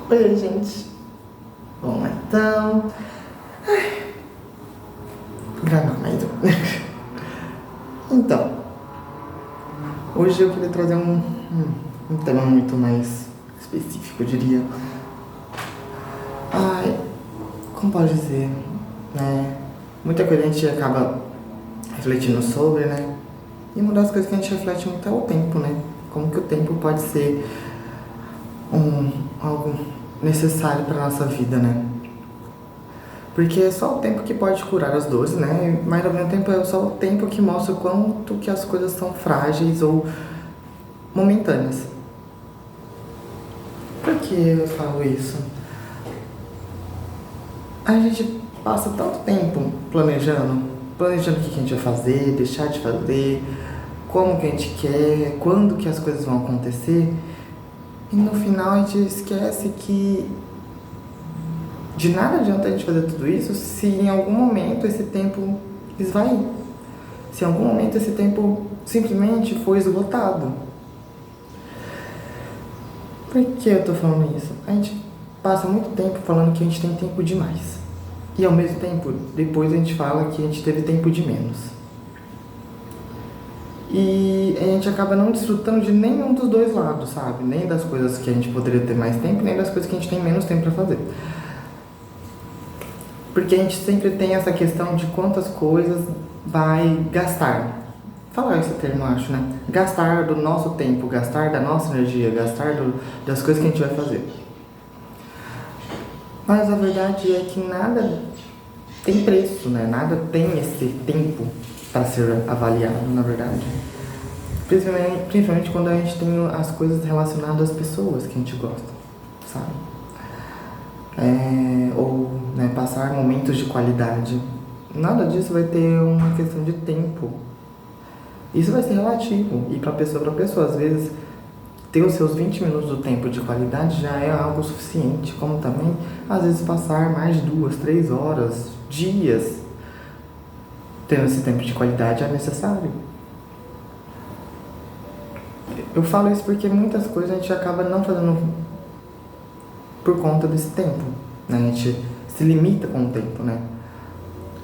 Oi, gente. Bom, então... Gravar mais um. Então, hoje eu queria trazer um tema muito mais específico, eu diria. Como pode dizer, né? Muita coisa a gente acaba refletindo sobre, né? E uma das coisas que a gente reflete muito é o tempo, né? Como que o tempo pode ser algo necessário para nossa vida, né? Porque é só o tempo que pode curar as dores, né? Mas ao mesmo tempo é só o tempo que mostra o quanto que as coisas são frágeis ou momentâneas. Por que eu falo isso? A gente passa tanto tempo planejando o que a gente vai fazer, deixar de fazer, como que a gente quer, quando que as coisas vão acontecer, e no final a gente esquece que de nada adianta a gente fazer tudo isso se em algum momento esse tempo esvair. Se em algum momento esse tempo simplesmente for esgotado. Por que eu tô falando isso? A gente passa muito tempo falando que a gente tem tempo demais. E ao mesmo tempo, depois a gente fala que a gente teve tempo de menos. E a gente acaba não desfrutando de nenhum dos dois lados, sabe? Nem das coisas que a gente poderia ter mais tempo, nem das coisas que a gente tem menos tempo pra fazer. Porque a gente sempre tem essa questão de quantas coisas vai gastar. Falar esse termo, eu acho, né? Gastar do nosso tempo, gastar da nossa energia, gastar das coisas que a gente vai fazer. Mas a verdade é que nada tem preço, né? Nada tem esse tempo para ser avaliado, na verdade. Principalmente quando a gente tem as coisas relacionadas às pessoas que a gente gosta, sabe? Ou né, passar momentos de qualidade. Nada disso vai ter uma questão de tempo. Isso vai ser relativo e para pessoa. Às vezes, ter os seus 20 minutos do tempo de qualidade já é algo suficiente, como também, às vezes, passar mais de 2, 3 horas, dias, tendo esse tempo de qualidade é necessário. Eu falo isso porque muitas coisas a gente acaba não fazendo por conta desse tempo, né? A gente se limita com o tempo, né?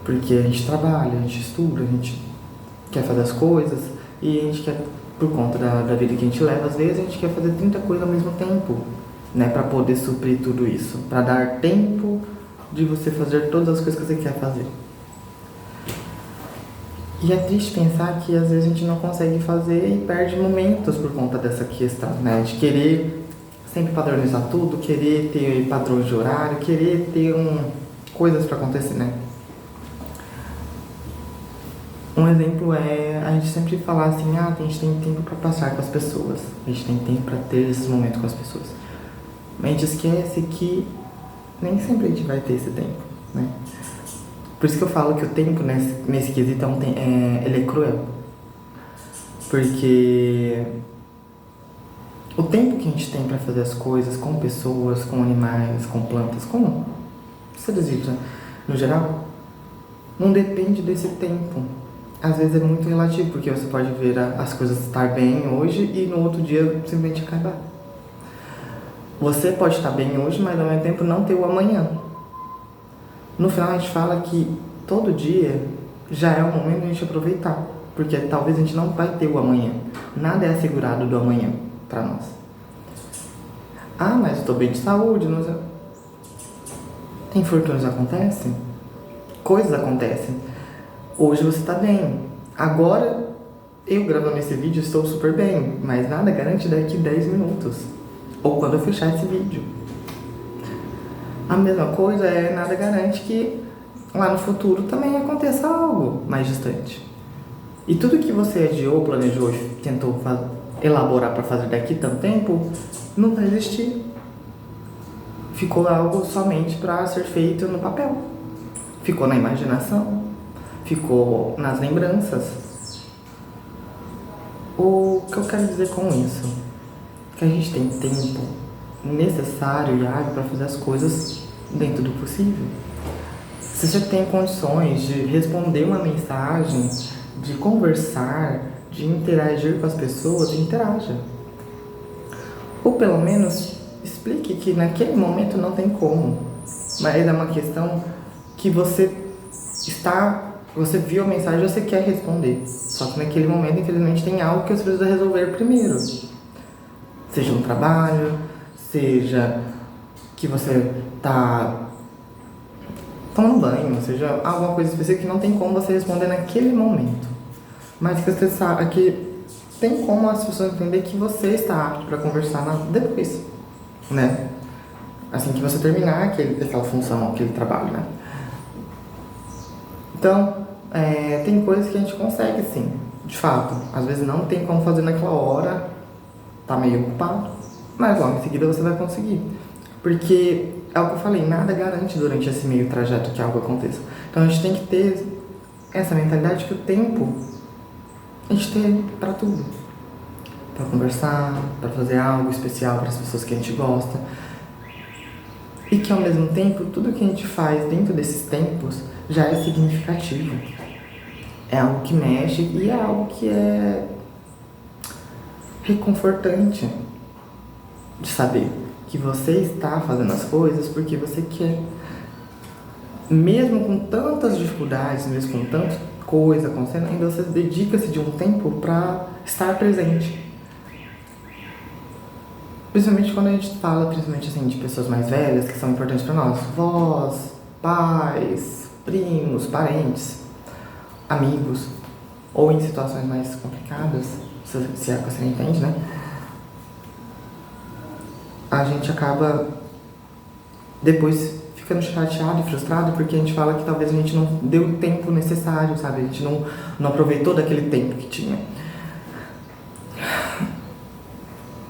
Porque a gente trabalha, a gente estuda, a gente quer fazer as coisas e a gente quer, por conta da vida que a gente leva, às vezes a gente quer fazer 30 coisas ao mesmo tempo, né? Pra poder suprir tudo isso, pra dar tempo de você fazer todas as coisas que você quer fazer. E é triste pensar que às vezes a gente não consegue fazer e perde momentos por conta dessa questão, né? De querer sempre padronizar tudo, querer ter padrões de horário, querer ter coisas para acontecer, né? Um exemplo é a gente sempre falar assim, a gente tem tempo para passar com as pessoas, a gente tem tempo para ter esses momentos com as pessoas. Mas a gente esquece que nem sempre a gente vai ter esse tempo, né? Por isso que eu falo que o tempo nesse quesito ele é cruel. Porque o tempo que a gente tem para fazer as coisas com pessoas, com animais, com plantas, com seres vivos, né? No geral, não depende desse tempo. Às vezes é muito relativo, porque você pode ver as coisas estar bem hoje e no outro dia simplesmente acabar. Você pode estar bem hoje, mas ao mesmo tempo não ter o amanhã. No final a gente fala que todo dia já é o momento de a gente aproveitar, porque talvez a gente não vai ter o amanhã. Nada é assegurado do amanhã para nós. Mas eu estou bem de saúde, não sei. Infortúnios acontecem, coisas acontecem. Hoje você está bem. Agora, eu gravando esse vídeo estou super bem, mas nada garante daqui 10 minutos. Ou quando eu fechar esse vídeo. A mesma coisa nada garante que lá no futuro também aconteça algo mais distante. E tudo que você adiou, planejou, tentou elaborar para fazer daqui tanto tempo, não vai existir. Ficou algo somente para ser feito no papel. Ficou na imaginação. Ficou nas lembranças. O que eu quero dizer com isso? Que a gente tem tempo necessário e hábil para fazer as coisas dentro do possível. Se você tem condições de responder uma mensagem, de conversar, de interagir com as pessoas, interaja. Ou pelo menos explique que naquele momento não tem como. Mas é uma questão que você viu a mensagem e você quer responder. Só que naquele momento, infelizmente, tem algo que você precisa resolver primeiro. Seja um trabalho, seja que você tá tomando banho, seja alguma coisa específica que não tem como você responder naquele momento. Mas que você sabe que tem como as pessoas entender que você está apto para conversar depois, né? Assim que você terminar aquela função, aquele trabalho, né? Então, tem coisas que a gente consegue sim, de fato. Às vezes não tem como fazer naquela hora, tá meio ocupado, mas logo em seguida você vai conseguir. Porque é o que eu falei, nada garante durante esse meio trajeto que algo aconteça. Então a gente tem que ter essa mentalidade que o tempo a gente tem para tudo. Para conversar, para fazer algo especial para as pessoas que a gente gosta. E que ao mesmo tempo, tudo que a gente faz dentro desses tempos já é significativo. É algo que mexe e é algo que é reconfortante de saber que você está fazendo as coisas porque você quer. Mesmo com tantas dificuldades, mesmo com tanta coisa acontecendo, ainda você dedica-se de um tempo para estar presente. Principalmente quando a gente fala, principalmente assim, de pessoas mais velhas que são importantes para nós. Vós, pais, primos, parentes, amigos. Ou em situações mais complicadas, se é que você entende, né? A gente acaba depois ficando chateado e frustrado porque a gente fala que talvez a gente não deu o tempo necessário, sabe? A gente não aproveitou daquele tempo que tinha.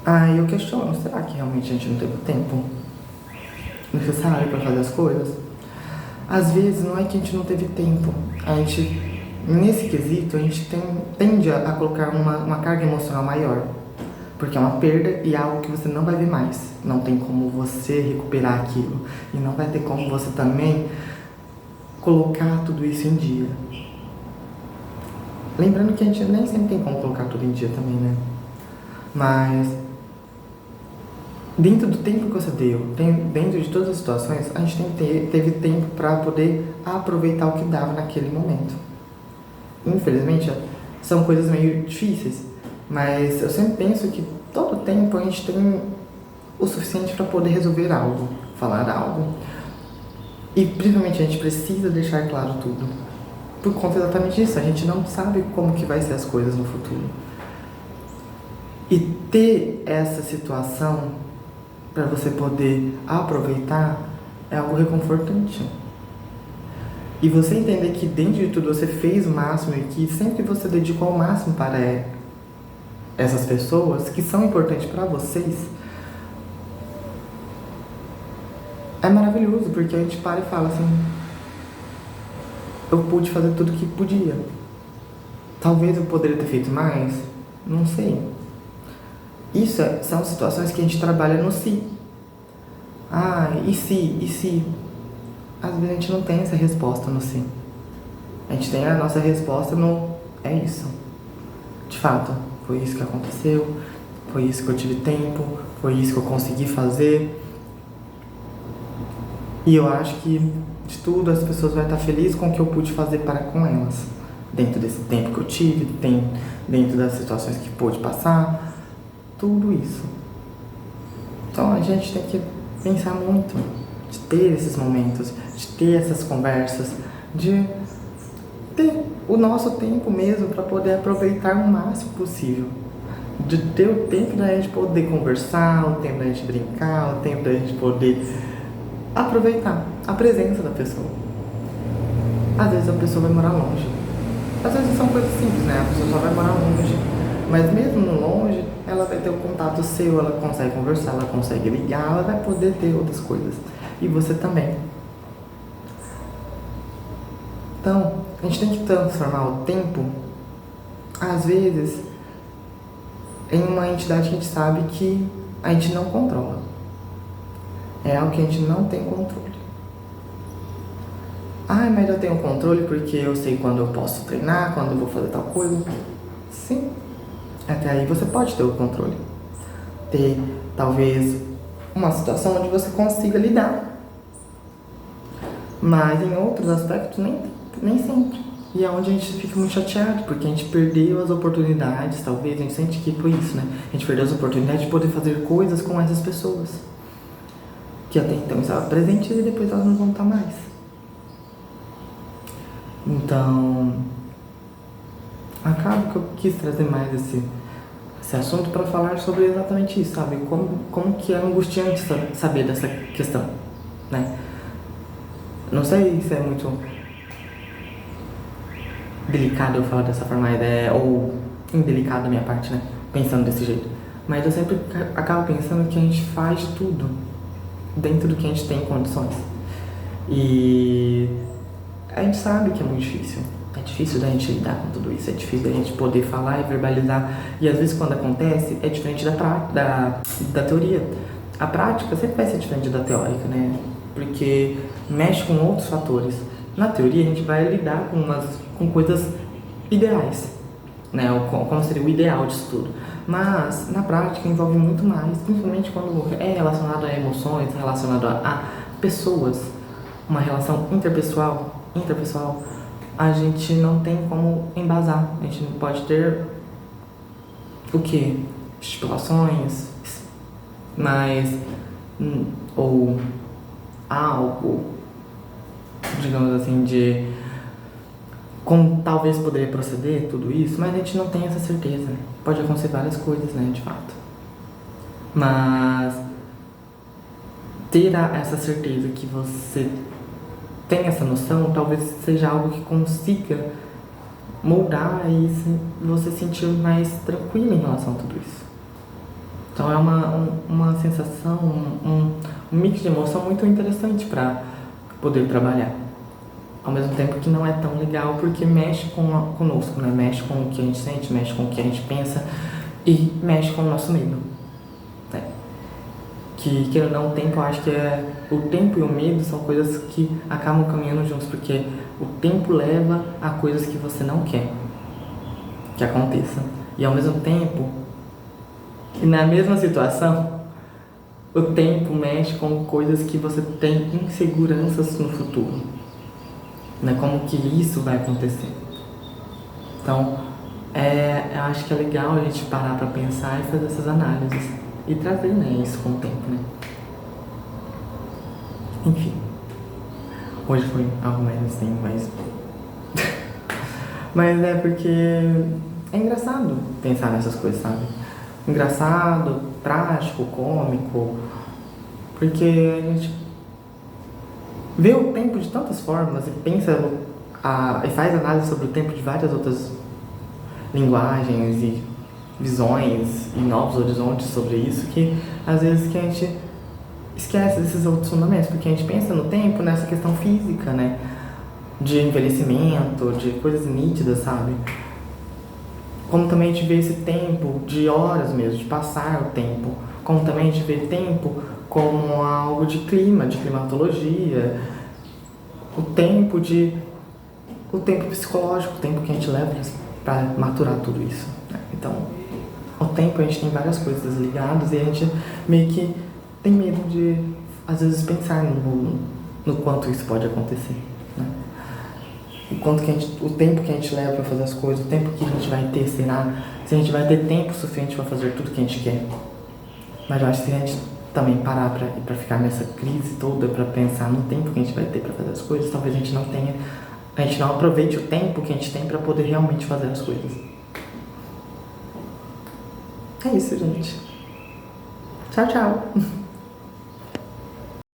Aí eu questiono, será que realmente a gente não teve o tempo necessário para fazer as coisas? Às vezes não é que a gente não teve tempo, a gente, nesse quesito, a gente tende a colocar uma carga emocional maior. Porque é uma perda e é algo que você não vai ver mais. Não tem como você recuperar aquilo. E não vai ter como você também colocar tudo isso em dia. Lembrando que a gente nem sempre tem como colocar tudo em dia também, né? Mas dentro do tempo que você deu, dentro de todas as situações, a gente teve tempo para poder aproveitar o que dava naquele momento. Infelizmente, são coisas meio difíceis. Mas eu sempre penso que todo tempo a gente tem o suficiente para poder resolver algo, falar algo. E principalmente a gente precisa deixar claro tudo. Por conta exatamente disso, a gente não sabe como que vai ser as coisas no futuro. E ter essa situação para você poder aproveitar é algo reconfortante. E você entender que dentro de tudo você fez o máximo e que sempre você dedicou o máximo para essas pessoas que são importantes para vocês, é maravilhoso, porque a gente para e fala assim, eu pude fazer tudo o que podia. Talvez eu poderia ter feito mais, não sei. Isso são situações que a gente trabalha no si. E se? Às vezes a gente não tem essa resposta no si. A gente tem a nossa resposta no é isso. De fato, foi isso que aconteceu, foi isso que eu tive tempo, foi isso que eu consegui fazer. E eu acho que, de tudo, as pessoas vão estar felizes com o que eu pude fazer para com elas. Dentro desse tempo que eu tive, dentro das situações que pude passar, tudo isso. Então a gente tem que pensar muito, de ter esses momentos, de ter essas conversas, de ter o nosso tempo mesmo para poder aproveitar o máximo possível. De ter o tempo da gente poder conversar, o tempo da gente brincar, o tempo da gente poder aproveitar a presença da pessoa. Às vezes a pessoa vai morar longe. Às vezes são coisas simples, né? A pessoa só vai morar longe. Mas mesmo no longe, ela vai ter o contato seu, ela consegue conversar, ela consegue ligar, ela vai poder ter outras coisas. E você também. Então, a gente tem que transformar o tempo, às vezes, em uma entidade que a gente sabe que a gente não controla. É algo que a gente não tem controle. Mas eu tenho controle porque eu sei quando eu posso treinar, quando eu vou fazer tal coisa. Sim, até aí você pode ter o controle. ter talvez uma situação onde você consiga lidar. Mas em outros aspectos, nem sempre. E é onde a gente fica muito chateado, porque a gente perdeu as oportunidades, talvez, a gente sente que foi isso, né? A gente perdeu as oportunidades de poder fazer coisas com essas pessoas, que até então estavam presentes e depois elas não vão estar mais. Então, acaba que eu quis trazer mais esse assunto para falar sobre exatamente isso, sabe? Como que é angustiante saber dessa questão, né? Não sei se é muito delicado eu falar dessa forma, ou indelicado da minha parte, né? Pensando desse jeito. Mas eu sempre acabo pensando que a gente faz tudo dentro do que a gente tem condições. E a gente sabe que é muito difícil. É difícil da gente lidar com tudo isso, é difícil da gente poder falar e verbalizar. E às vezes quando acontece, é diferente da teoria. A prática sempre vai ser diferente da teórica, né? Porque mexe com outros fatores. Na teoria a gente vai lidar com coisas ideais, né? Como seria o ideal disso tudo. Mas na prática envolve muito mais, principalmente quando é relacionado a emoções, relacionado a pessoas, uma relação interpessoal, a gente não tem como embasar. A gente não pode ter o que? Estipulações, mas ou algo, digamos assim, de como talvez poderia proceder tudo isso, mas a gente não tem essa certeza, né? Pode acontecer várias coisas, né, de fato. Mas ter essa certeza que você tem essa noção, talvez seja algo que consiga moldar e você se sentir mais tranquilo em relação a tudo isso. Então é uma sensação, um mix de emoção muito interessante para poder trabalhar. Ao mesmo tempo que não é tão legal, porque mexe conosco, né? Mexe com o que a gente sente, mexe com o que a gente pensa e mexe com o nosso medo, né? Que ou não, o tempo, eu acho que o tempo e o medo são coisas que acabam caminhando juntos, porque o tempo leva a coisas que você não quer que aconteça. E ao mesmo tempo, e na mesma situação, o tempo mexe com coisas que você tem inseguranças no futuro, né? Como que isso vai acontecer. Então, eu acho que é legal a gente parar para pensar e fazer essas análises e trazer, né, isso com o tempo, né? Enfim, hoje foi algo mais assim, mas é porque é engraçado pensar nessas coisas, sabe? Engraçado, trágico, cômico, porque a gente vê o tempo de tantas formas e pensa e faz análise sobre o tempo de várias outras linguagens e visões e novos horizontes sobre isso, que às vezes que a gente esquece desses outros fundamentos, porque a gente pensa no tempo nessa questão física, né? De envelhecimento, de coisas nítidas, sabe? Como também a gente vê esse tempo de horas mesmo, de passar o tempo. Como também a gente vê tempo como algo de clima, de climatologia. O tempo psicológico, o tempo que a gente leva para maturar tudo isso, né? Então, o tempo a gente tem várias coisas ligadas e a gente meio que tem medo de, às vezes, pensar no quanto isso pode acontecer, né? O tempo que a gente leva para fazer as coisas, o tempo que a gente vai ter, será se a gente vai ter tempo suficiente para fazer tudo que a gente quer. Mas eu acho que se a gente também parar para ficar nessa crise toda, para pensar no tempo que a gente vai ter para fazer as coisas, talvez a gente não aproveite o tempo que a gente tem para poder realmente fazer as coisas. É isso, gente. Tchau, tchau.